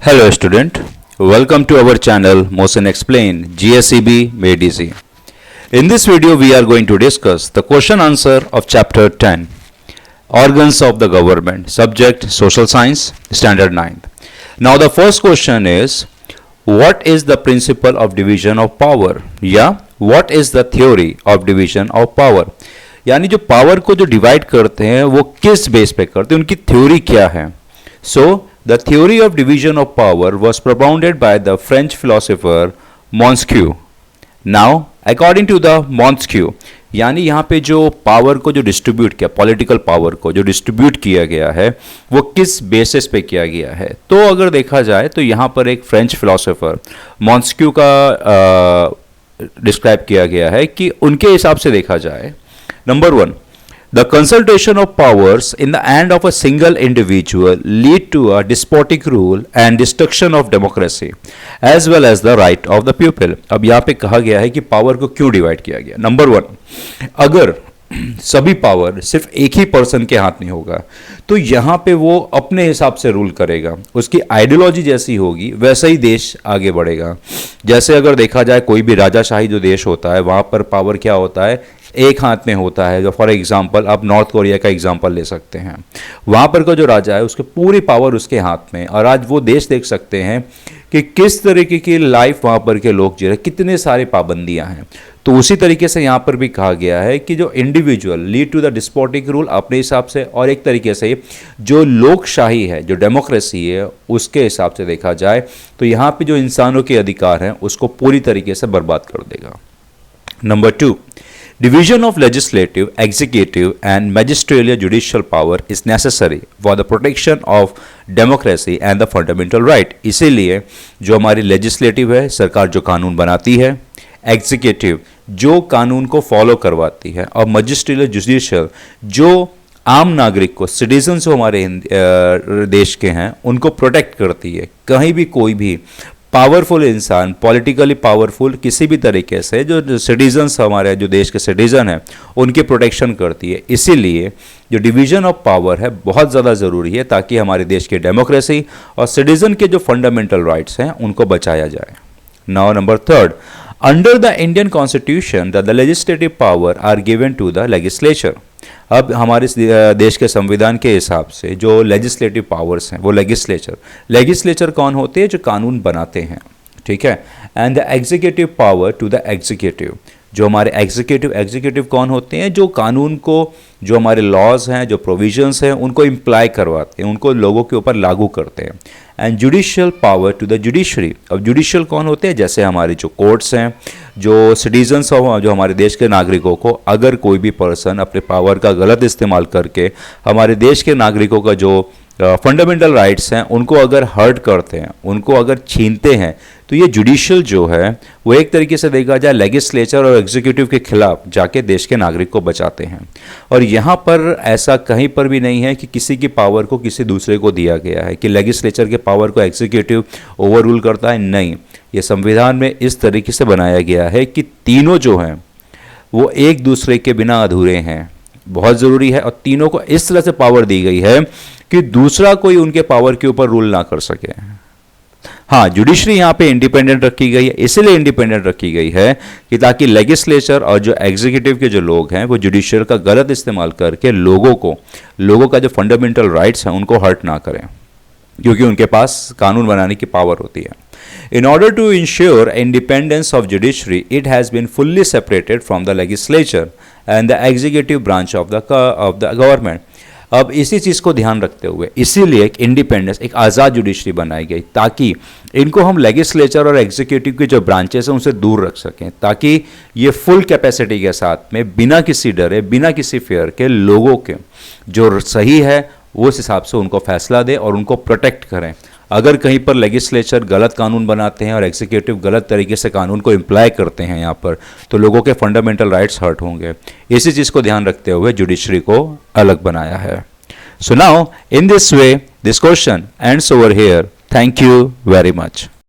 Hello student, welcome to our channel Motion Explain GSEB Made Easy. In this video we are going to discuss the question answer of chapter 10 Organs of the Government, subject Social Science, Standard 9. Now the first question is, what is the principle of division of power? या what is the theory of division of power? यानी जो power को जो divide करते हैं वो किस base पे करते हैं, उनकी थ्योरी क्या है? So the theory of division of power was propounded by the French philosopher Montesquieu. Now, according to the Montesquieu, यानी यहाँ पे जो पावर को जो डिस्ट्रीब्यूट किया, पॉलिटिकल पावर को जो डिस्ट्रीब्यूट किया गया है वो किस बेसिस पे किया गया है? तो अगर देखा जाए तो यहाँ पर एक फ्रेंच फिलोसोफर मॉन्स्क्यू का डिस्क्राइब किया गया है कि उनके हिसाब से देखा जाए, number 1, the concentration of powers in the hand of a single individual lead to a despotic rule and destruction of democracy as well as the right of the people. अब यहाँ पे कहा गया है कि पावर को क्यों डिवाइड किया गया. नंबर 1, अगर सभी पावर सिर्फ एक ही पर्सन के हाथ में होगा तो यहाँ पे वो अपने हिसाब से रूल करेगा, उसकी आइडियोलॉजी जैसी होगी वैसा ही देश आगे बढ़ेगा. जैसे अगर देखा जाए कोई भी राजाशाही जो देश होता है वहाँ पर पावर क्या होता है, एक हाथ में होता है. जो फॉर एग्जांपल आप नॉर्थ कोरिया का एग्जांपल ले सकते हैं, वहाँ पर का जो राजा है उसकी पूरी पावर उसके हाथ में, और आज वो देश देख सकते हैं कि किस तरीके की लाइफ वहाँ पर के लोग जी रहे, कितने सारी पाबंदियाँ हैं. तो उसी तरीके से यहाँ पर भी कहा गया है कि जो individual lead to the despotic rule अपने हिसाब से, और एक तरीके से जो लोकशाही है, जो डेमोक्रेसी है, उसके हिसाब से देखा जाए तो यहाँ पे जो इंसानों के अधिकार हैं उसको पूरी तरीके से बर्बाद कर देगा. Number 2, division of legislative, executive and magisterial judicial power is necessary for the protection of democracy and the fundamental right. इसीलिए जो हमारी लेजिस्लेटिव है, सरकार जो कानून बनाती है, एग्जीक्यूटिव जो कानून को फॉलो करवाती है, और मजिस्ट्रियल जुडिशियल जो आम नागरिक को, सिटीजन्स जो हमारे देश के हैं उनको प्रोटेक्ट करती है. कहीं भी कोई भी पावरफुल इंसान, पॉलिटिकली पावरफुल किसी भी तरीके से जो सिटीजन्स हमारे जो देश के सिटीजन हैं उनकी प्रोटेक्शन करती है. इसीलिए जो डिवीजन ऑफ पावर है बहुत ज़्यादा ज़रूरी है ताकि हमारे देश की डेमोक्रेसी और सिटीजन के जो फंडामेंटल राइट्स हैं उनको बचाया जाए. Now number 3, under the Indian constitution the legislative power are given to the legislature. अब हमारे देश के संविधान के हिसाब से जो लेजिस्लेटिव पावर्स हैं वो लेजिस्लेचर कौन होते हैं, जो कानून बनाते हैं, ठीक है. And the executive power to the executive, जो हमारे एग्जीक्यूटिव कौन होते हैं, जो कानून को, जो हमारे लॉज हैं, जो प्रोविजंस हैं उनको इम्प्लाई करवाते हैं, उनको लोगों के ऊपर लागू करते हैं. And judicial power to the judiciary. अब जुडिशियल कौन होते हैं, जैसे हमारे जो कोर्ट्स हैं, जो सिटीजन्स हो, जो हमारे देश के नागरिकों को अगर कोई भी पर्सन अपने पावर का गलत इस्तेमाल करके हमारे देश के नागरिकों का जो फंडामेंटल राइट्स हैं उनको अगर हर्ट करते हैं, उनको अगर छीनते हैं, तो ये जुडिशियल जो है वो एक तरीके से देखा जाए लेजिस्लेचर और एग्जीक्यूटिव के खिलाफ जाके देश के नागरिक को बचाते हैं. और यहाँ पर ऐसा कहीं पर भी नहीं है कि किसी की पावर को किसी दूसरे को दिया गया है, कि लेजिस्लेचर के पावर को एग्जीक्यूटिव ओवर रूल करता है. नहीं, ये संविधान में इस तरीके से बनाया गया है कि तीनों जो हैं वो एक दूसरे के बिना अधूरे हैं, बहुत ज़रूरी है, और तीनों को इस तरह से पावर दी गई है कि दूसरा कोई उनके पावर के ऊपर रूल ना कर सके. हाँ, जुडिशरी यहाँ पे इंडिपेंडेंट रखी गई है, इसीलिए इंडिपेंडेंट रखी गई है कि ताकि लेजिस्लेचर और जो एग्जीक्यूटिव के जो लोग हैं वो जुडिशियल का गलत इस्तेमाल करके लोगों का जो फंडामेंटल राइट्स हैं उनको हर्ट ना करें, क्योंकि उनके पास कानून बनाने की पावर होती है. In order to ensure independence of judiciary, it has been fully separated from the legislature and the executive branch of the government. अब इसी चीज़ को ध्यान रखते हुए इसीलिए एक इंडिपेंडेंस, एक आज़ाद जुडिशरी बनाई गई ताकि इनको हम लेजिस्लेचर और एग्जीक्यूटिव के जो ब्रांचेस हैं उनसे दूर रख सकें, ताकि ये फुल कैपेसिटी के साथ में बिना किसी डरे, बिना किसी फेयर के लोगों के जो सही है वो उस हिसाब से उनको फैसला दे और उनको प्रोटेक्ट करें. अगर कहीं पर लेजिस्लेचर गलत कानून बनाते हैं और एग्जीक्यूटिव गलत तरीके से कानून को इम्प्लाई करते हैं यहाँ पर, तो लोगों के फंडामेंटल राइट्स हर्ट होंगे. इसी चीज़ को ध्यान रखते हुए जुडिशरी को अलग बनाया है. So now in this way this question ends over here. Thank you very much.